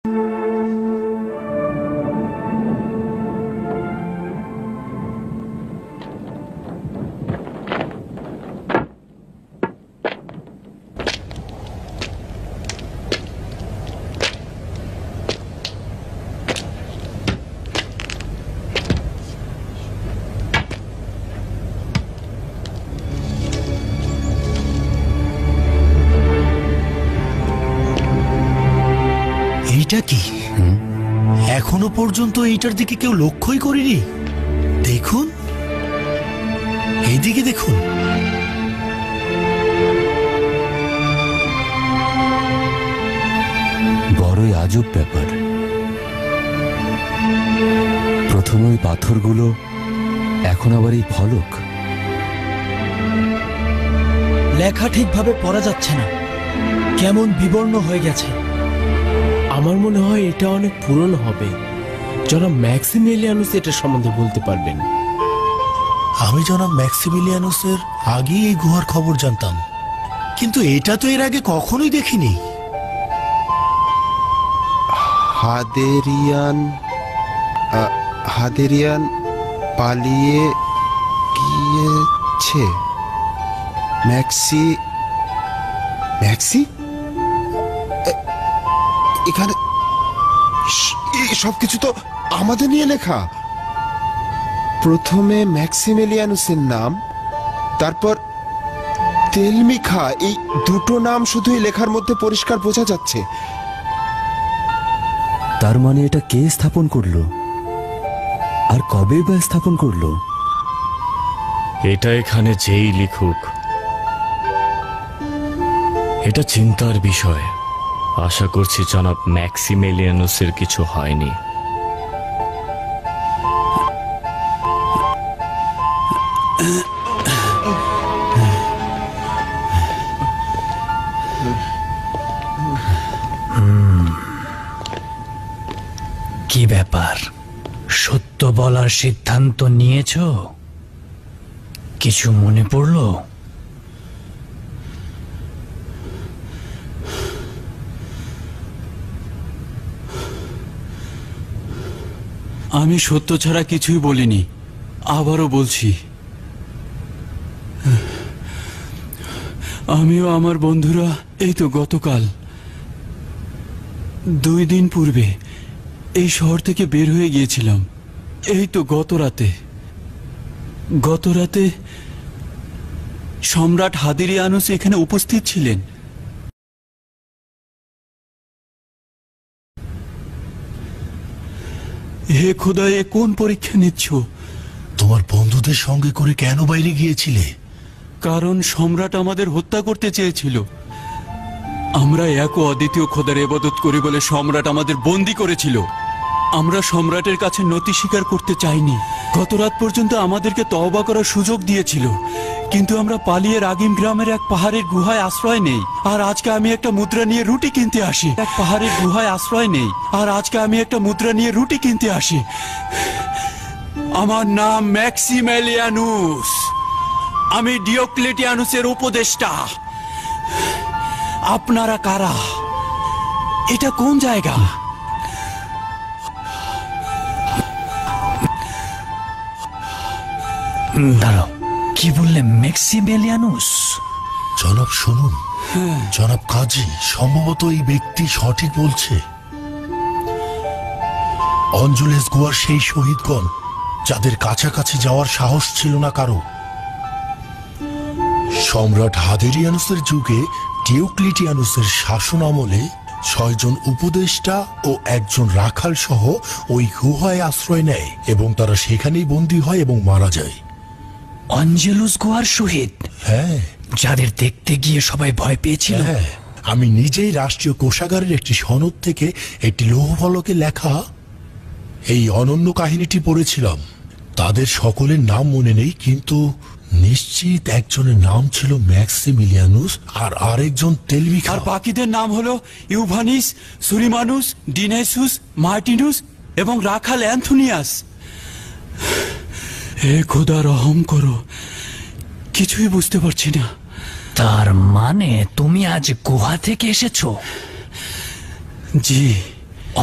এইটা কি? এখনো পর্যন্ত এইটার দিকে কেউ লক্ষ্যই করেনি। দেখুন, এইদিকে দেখুন। বড়ই আজব ব্যাপার। প্রথমে ওই পাথরগুলো, এখন আবার এই ফলক। লেখা ঠিকভাবে পড়া যাচ্ছে না, কেমন বিবর্ণ হয়ে গেছে। আমার মনে হয় এটা অনেক পুরনো হবে। জনাব ম্যাক্সিমিলিয়ানুস এটা সম্বন্ধে বলতে পারবেন। আমি জনাব ম্যাক্সিমিলিয়ানুসের আগেই এই গুহার খবর জানতাম, কিন্তু এটা তো এর আগে কখনোই দেখিনি। হাদেরিয়ান পালিয়ে গিয়েছে। ম্যাক্সি এখানে সবকিছু তো আমাদের নিয়ে লেখা। প্রথমে ম্যাক্সিমিলিয়ানুসের নাম, তারপর তেলমিখা। এই দুটো নাম শুধুই লেখার মধ্যে পরিষ্কার বোঝা যাচ্ছে। তার মানে এটা কে স্থাপন করলো, আর কবে বা স্থাপন করলো? এটা এখানে যেই লিখুক, এটা চিন্তার বিষয়। আশা করছি জনাব ম্যাক্সিমিলিয়ানুসের কিছু হয়নি। কি ব্যাপার, সত্য বলার সিদ্ধান্ত নিয়েছ? কিছু মনে পড়লো? আমি সত্য ছাড়া কিছুই বলিনি। আবারও বলছি, আমিও আমার বন্ধুরা এই তো গতকাল 2 দিন পূর্বে এই শহর থেকে বের হয়ে গিয়েছিলাম। এই তো গত রাতে সম্রাট হাদেরিয়ানুস এখানে উপস্থিত ছিলেন। হে খোদা, এ কোন পরীক্ষা নিচ্ছ? তোমার বন্ধুদের সঙ্গে করে কেন বাইরে গিয়েছিলে? কারণ সম্রাট আমাদের হত্যা করতে চেয়েছিল। আমরা এক ও অদ্বিতীয় খোদার ইবাদত করি বলে সম্রাট আমাদের বন্দী করেছিল। আমরা সম্রাটের কাছে নতি স্বীকার করতে চাইনি। গত রাত পর্যন্ত আমাদেরকে তওবা করার সুযোগ দিয়েছিল, কিন্তু আমরা পালিয়ে রাগিম গ্রামের এক পাহাড়ের গুহায় আশ্রয় নেই। আর আজকে আমি একটা মুদ্রা নিয়ে রুটি কিনতে আসি। আমার নাম ম্যাক্সিমিলিয়ানুস। আমি ডিওক্লেটিয়ানুসের উপদেষ্টা। আপনারা কারা? এটা কোন জায়গা? দাঁড়াও, কি বললে? ম্যাক্সিমিলিয়ানুস? জনাব শুনুন, জনাব কাজী, সম্ভবত এই ব্যক্তি সঠিক বলছে। অঞ্জুলেস গুহার সেই শহীদগণ যাদের কাছাকাছি যাওয়ার সাহস ছিল না কারো। সম্রাট হাদেরিয়ানুসের যুগে ডিওক্লেটিয়ানুসের শাসন আমলে 6 জন উপদেষ্টা ও 1 জন রাখাল সহ ওই গুহায় আশ্রয় নেয় এবং তারা সেখানেই বন্দী হয় এবং মারা যায়। অঞ্জেলুস গুহার শহীদ? হ্যাঁ। যাদের দেখতে গিয়ে সবাই ভয় পেয়েছিল? হ্যাঁ, আমি নিজেই রাষ্ট্রীয় কোষাগারের একটি সনদ থেকে একটি লৌহফলকে লেখা এই অনন্য কাহিনীটি পড়েছিলাম। তাদের সকলের নাম মনে নেই, কিন্তু নিশ্চিত একজনের নাম ছিল ম্যাক্সিমিলিয়ানুস আর আরেকজন তেলমিখা। আর বাকিদের নাম হলো ইউভানিস, সুরিমানুস, ডিনাইসুস, মার্টিনুস এবং রাখাল অ্যান্থোনিয়াস। হে খোদা, রহম করো, কিছুই বুঝতে পারছি না। তার মানে তুমি আজ গুহা থেকে এসেছো? জি,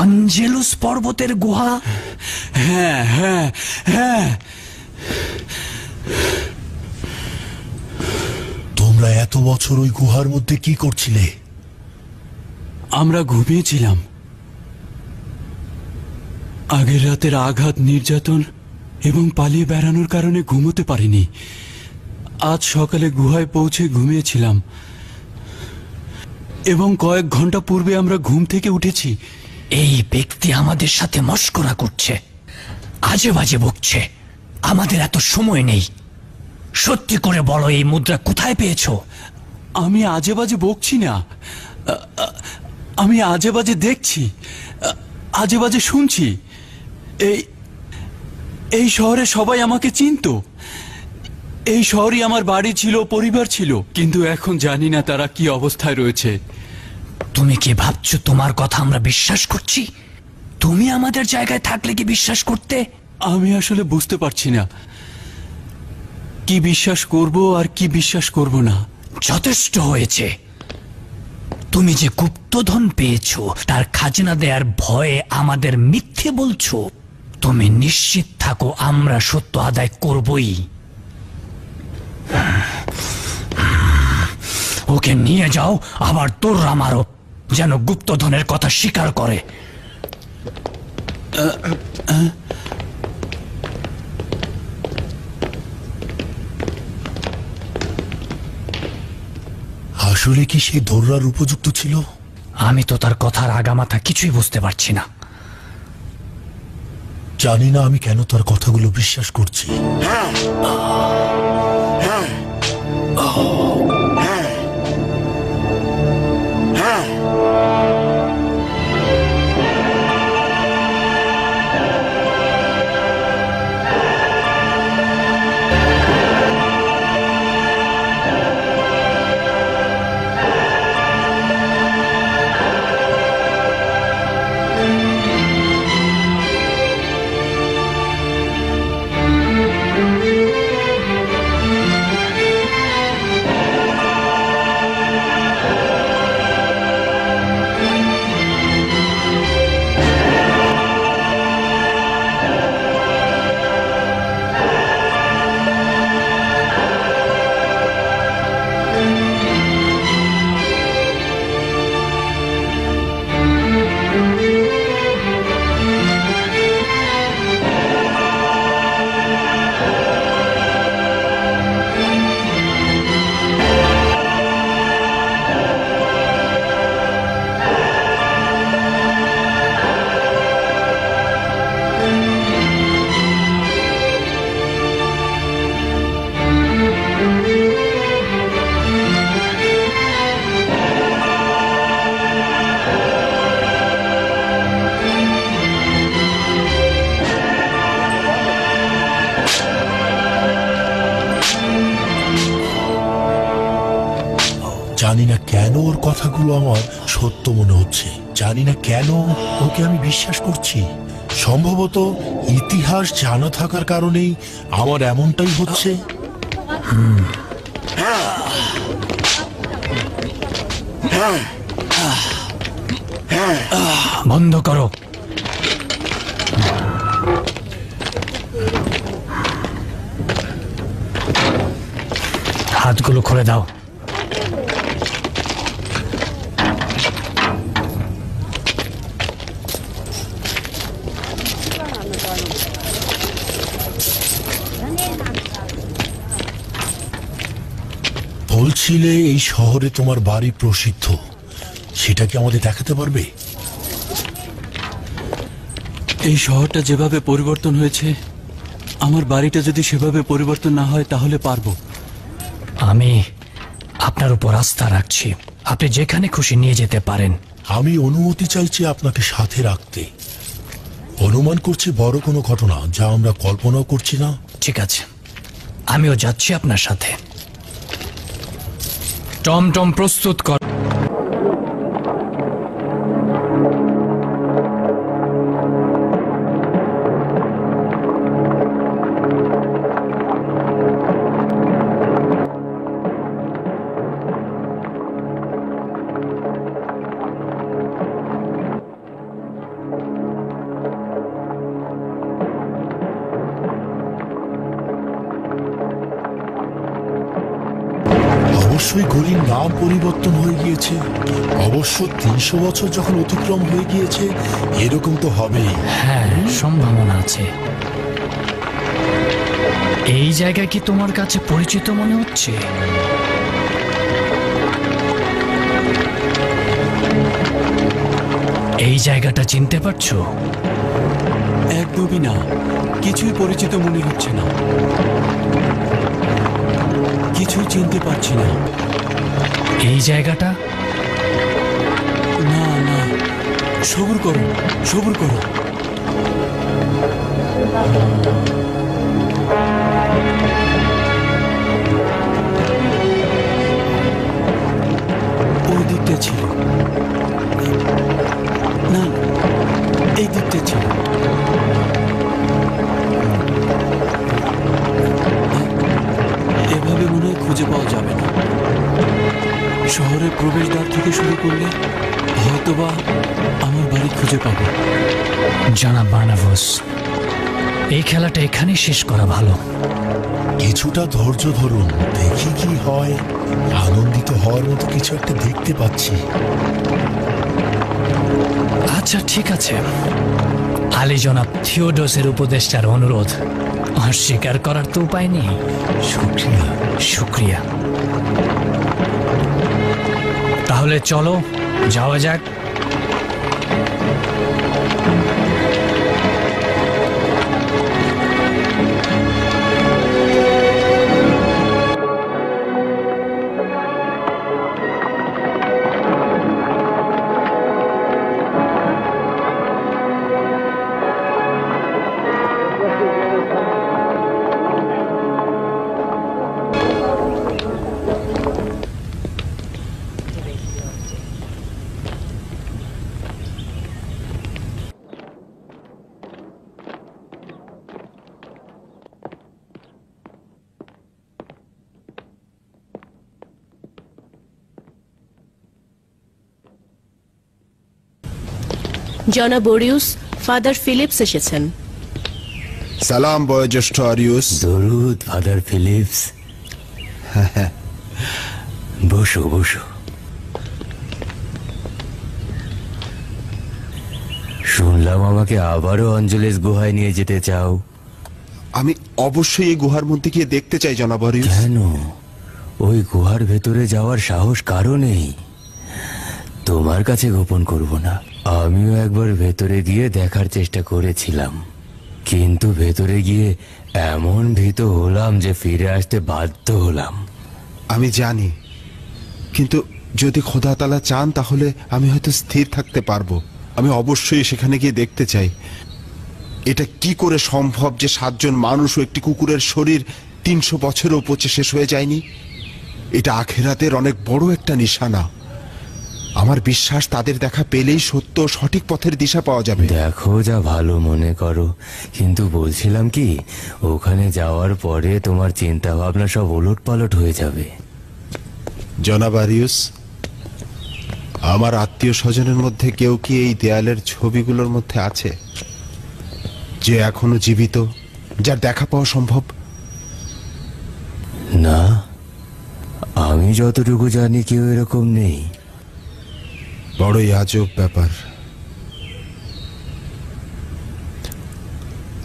অঞ্জেলুস পর্বতের গুহা? হ্যাঁ হ্যাঁ হ্যাঁ। তোমরা এত বছর ওই গুহার মধ্যে কি করছিলে? আমরা ঘুমিয়েছিলাম। আগের রাতের আঘাত, নির্যাতন এবং পালিয়ে বেড়ানোর কারণে ঘুমোতে পারিনি। আজ সকালে গুহায় পৌঁছে ঘুমিয়েছিলাম এবং কয়েক ঘন্টা পূর্বে আমরা ঘুম থেকে উঠেছি। এই ব্যক্তি আমাদের সাথে মশকরা করছে, আজে বাজে বকছে। আমাদের এত সময় নেই। সত্যি করে বলো, এই মুদ্রা কোথায় পেয়েছো? আমি আজে বাজে বকছি না, আমি আজে বাজে দেখছি, আজে বাজে শুনছি। এই শহরে সবাই আমাকে চিনতো। এই শহরই আমার বাড়ি ছিল, পরিবার ছিল, কিন্তু এখন জানি না তারা কি অবস্থায় রয়েছে। তুমি কি ভাবছো তোমার কথা আমরা বিশ্বাস করছি? তুমি আমাদের জায়গায় থাকলে কি বিশ্বাস করতে? আমি আসলে বুঝতে পারছি না কি বিশ্বাস করব আর কি বিশ্বাস করব না। যথেষ্ট হয়েছে। তুমি যে গুপ্তধন পেয়েছো তার খাজনা দেওয়ার ভয়ে আমাদের মিথ্যে বলছো। তুমি নিশ্চিত থাকো, আমরা সত্য আদায় করবই। ওকে নিয়ে যাও, আবার তোররা মারো, যেন গুপ্তধনের কথা স্বীকার করে। আসলে কি সে ধরার উপযুক্ত ছিল? আমি তো তার কথার আগামাথা কিছুই বুঝতে পারছি না। জানি না আমি কেন তার কথাগুলো বিশ্বাস করছি। জানি না কেন ওর কথাগুলো আমার সত্য মনে হচ্ছে। জানি না কেন ওকে আমি বিশ্বাস করছি। সম্ভবত ইতিহাস জানা থাকার কারণেই আমার এমনটাই হচ্ছে। বন্ধ করো। হাতগুলো খুলে দাও। বলছিলে এই শহরে তোমার বাড়ি প্রসিদ্ধ, সেটা কি আমাদের দেখাতে পারবে? এই শহরটা যেভাবে পরিবর্তন হয়েছে, আমার বাড়িটা যদি সেভাবে পরিবর্তন না হয় তাহলে পারবো। আমি আপনার উপর আস্থা রাখছি। আপনি যেখানে খুশি নিয়ে যেতে পারেন। আমি অনুমতি চাইছি আপনাকে সাথে রাখতে। অনুমান করছি বড় কোনো ঘটনা যা আমরা কল্পনাও করছি না। ঠিক আছে, আমিও যাচ্ছি আপনার সাথে। টমটম প্রস্তুত কর। অবশ্যই গলির নাম পরিবর্তন হয়ে গিয়েছে। অবশ্য 300 বছর যখন অতিক্রম হয়ে গিয়েছে, এরকম তো হবেই। হ্যাঁ, সম্ভাবনা আছে। এই জায়গা কি তোমার কাছে পরিচিত মনে হচ্ছে? এই জায়গাটা চিনতে পারছো? একদমই না, কিছুই পরিচিত মনে হচ্ছে না, কিছুই চিনতে পারছি না। এই জায়গাটা? না না, সবুর করো, সবুর করো। ওই দিকটা ছিল না, এই দিকটা ছিল। এভাবে মনে হয় খুঁজে পাওয়া যাবে না। শহরের প্রবেশদ্বার থেকে শুরু করলে হয়তোবা আমার বাড়ি খুঁজে পাবো। জনাব বার্নাবাস, এই খেলাটা এখানেই শেষ করা ভালো। কিছুটা ধৈর্য ধরুন, দেখি কি হয়। আনন্দিত হওয়ার মতো কিছু একটা দেখতে পাচ্ছি। আচ্ছা ঠিক আছে, আলী জনাব থিওডোসের উপদেষ্টার অনুরোধ অস্বীকার করার তো উপায় নেই। শুক্রিয়া। শুক্রিয়া। তাহলে চলো যাওয়া যাক। জনাব ওরিউস, ফাদার ফিলিপস এসেছেন। সালাম বয়োজ্যেষ্ঠ আরিউস। দরুদ ফাদার ফিলিপস। বসো বসো। শুনলাম আমাকে আবারও অঞ্জলিস গুহায় নিয়ে যেতে চাও। আমি অবশ্যই এই গুহার মধ্যে গিয়ে দেখতে চাই জনাব আরিউস। কেন? ওই গুহার ভেতরে যাওয়ার সাহস কারো নেই। তোমার কাছে গোপন করব না, আমিও একবার ভেতরে গিয়ে দেখার চেষ্টা করেছিলাম, কিন্তু ভেতরে গিয়ে এমন ভীত হলাম যে ফিরে আসতে বাধ্য হলাম। আমি জানি, কিন্তু যদি খোদা তাআলা চান তাহলে আমি হয়তো স্থির থাকতে পারবো। আমি অবশ্যই সেখানে গিয়ে দেখতে চাই। এটা কি করে সম্ভব যে 7 জন মানুষ ও একটি কুকুরের শরীর 300 বছরেও পচে শেষ হয়ে যায়নি? এটা আখেরাতের অনেক বড় একটা নিশানা। আমার বিশ্বাস তাদের দেখা পেলেই সত্য ও সঠিক পথের দিশা পাওয়া যাবে। দেখো যা ভালো মনে করো, কিন্তু বলছিলাম কি, ওখানে যাওয়ার পরে তোমার চিন্তা ভাবনা সব ওলটপালট হয়ে যাবে। জনাব আরিউস, আমার আত্মীয় স্বজনের মধ্যে কেউ কি এই দেয়ালের ছবিগুলোর মধ্যে আছে যে এখনো জীবিত, যার দেখা পাওয়া সম্ভব? না, আমি যতটুকু জানি কেউ এরকম নেই। বড়ই আজব ব্যাপার।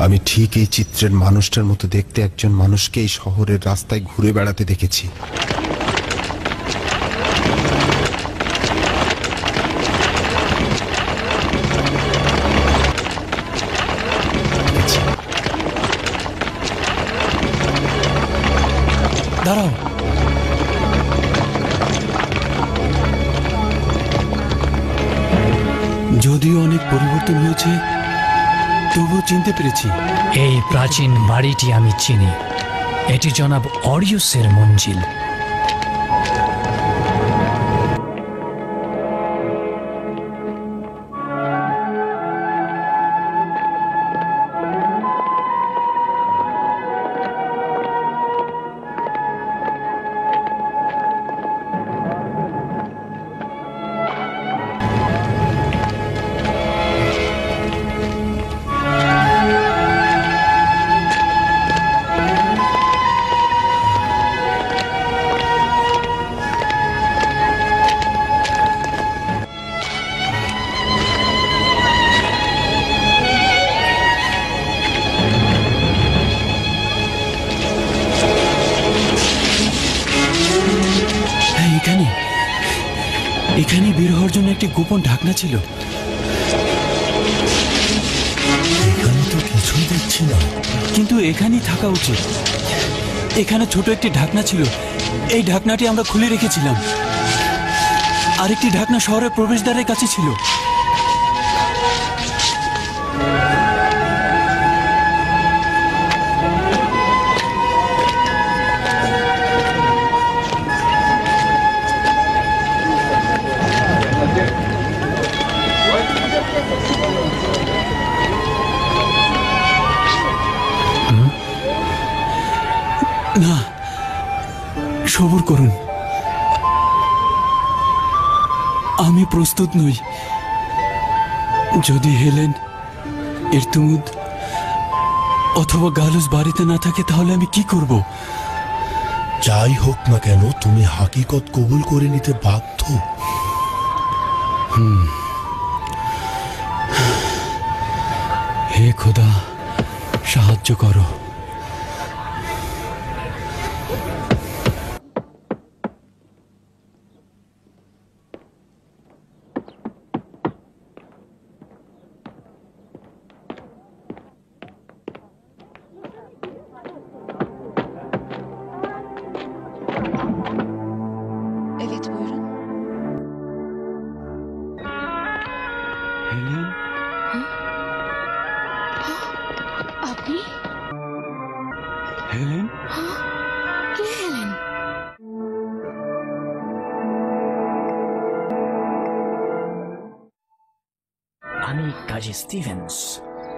আমি ঠিক এই চিত্রের মানুষটার মতো দেখতে একজন মানুষকে এই শহরের রাস্তায় ঘুরে বেড়াতে দেখেছি। দাঁড়াও, যদিও অনেক পরিবর্তন হয়েছে তবুও চিনতে পেরেছি। এই প্রাচীন বাড়িটি আমি চিনি। এটি জনাব অরিউসের মঞ্জিল। এখানে বের হওয়ার জন্য একটি গোপন ঢাকনা ছিল। এখানে তো কিছুই দেখছি না। কিন্তু এখানেই থাকা উচিত। এখানে ছোট একটি ঢাকনা ছিল, এই ঢাকনাটি আমরা খুলে রেখেছিলাম। আরেকটি ঢাকনা শহরের প্রবেশদ্বারের কাছে ছিল। না, সবুর করুন, আমি প্রস্তুত নই। যদি হেলেন, ইরতুমুদ অথবা গালুস বাড়িতে না থাকে তাহলে আমি কি করব? যাই হোক না কেন, তুমি হাকিকত কবুল করে নিতে বাধ্য। হে খোদা, সাহায্য করো। Evet buyurun. হেলেন, আপনি? হেলেন, কে হেলেন? আমি কাজী স্টিভেন্স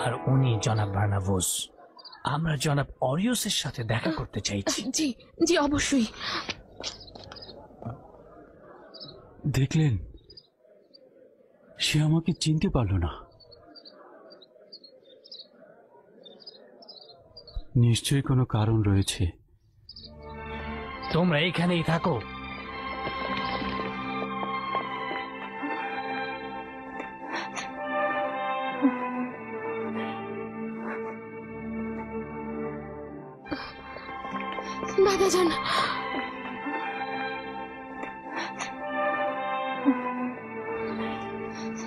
আর উনি জনাব বার্নাভোস। আমরা জনাব অরিওসের সাথে দেখা করতে চাইছি। জি জি অবশ্যই। দেখলেন, সে আমাকে চিনতে পারল না। নিশ্চয়ই কোনো কারণ রয়েছে। তোমরা এখানেই থাকো। দাদাজান,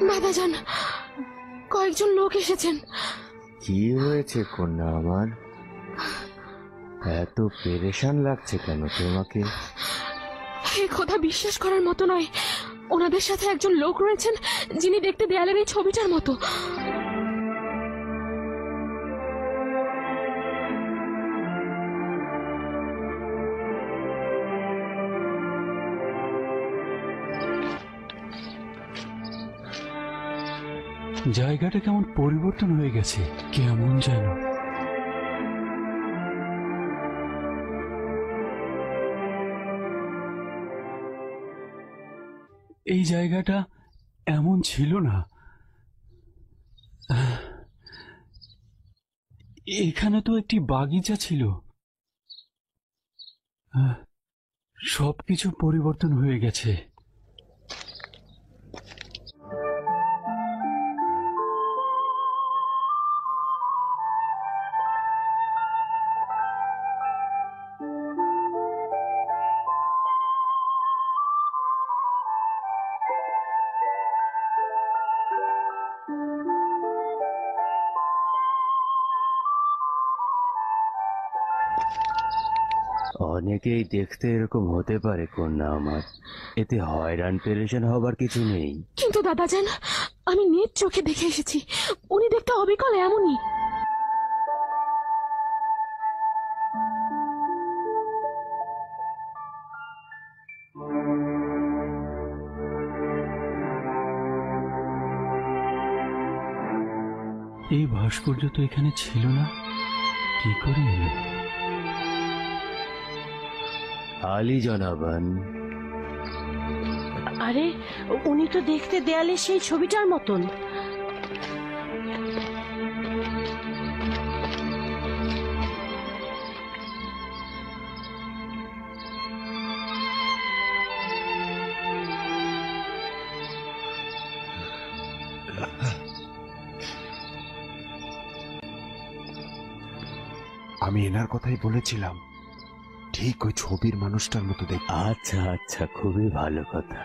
দাদাজান, কয়েকজন লোক এসেছেন। কি হয়েছে কন্যা আমার? এত পেরেশান লাগছে কেন তোমাকে? হে খোদা, বিশ্বাস করার মতো নয়। ওনাদের সাথে একজন লোক রয়েছেন যিনি দেখতে দেয়ালের এই ছবিটার মতো। জায়গাটা কেমন পরিবর্তন হয়ে গেছে, কেমন যেন। এই জায়গাটা এমন ছিল না। এখানে তো একটি বাগিচা ছিল। সবকিছু পরিবর্তন হয়ে গেছে। অনেকেই দেখতে এরকম হতে পারে কন্যা আমার, এতে হয়রান পেরেশান হবার কিছু নেই। কিন্তু দাদাজান, আমি নিজ চোখে দেখে এসেছি, উনি দেখতে অবিকল এমনই। এই ভাস্কর্য তো এখানে ছিল না, কি করে এলো? আলী জনাবান, আরে উনি তো দেখতে দেয়ালে সেই ছবিটার মতন। আমি এনার কথাই বলেছিলাম, ঠিক ওই ছবির মানুষটার মতো দেখ। আচ্ছা আচ্ছা, খুবই ভালো কথা।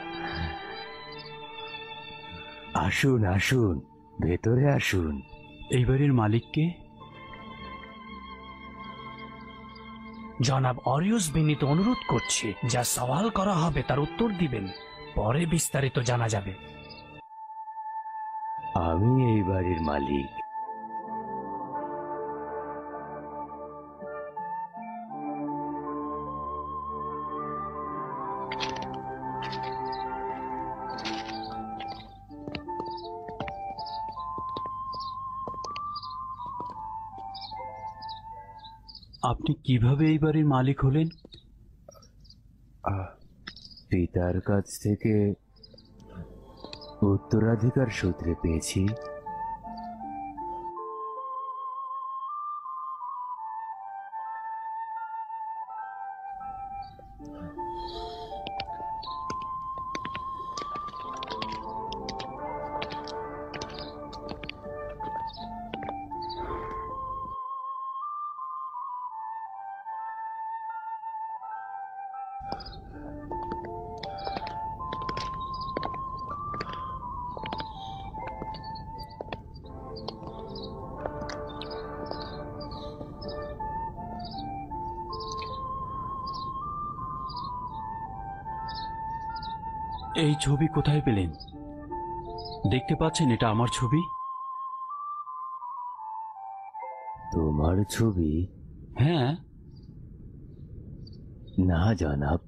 আসুন আসুন, ভেতরে আসুন। এই বাড়ির মালিককে? জনাব অরিয়স বিনীত অনুরোধ করছে, যা সওয়াল করা হবে তার উত্তর দিবেন, পরে বিস্তারিত জানা যাবে। আমি এই বাড়ির মালিক। আপনি কিভাবে এই বাড়ির মালিক হলেন? পিতার কাছ থেকে উত্তরাধিকার সূত্রে পেয়েছি। এই ছবি কোথায় পেলেন? দেখতে পাচ্ছেন এটা আমার ছবি? তোমার ছবি? হ্যাঁ। না জনাব,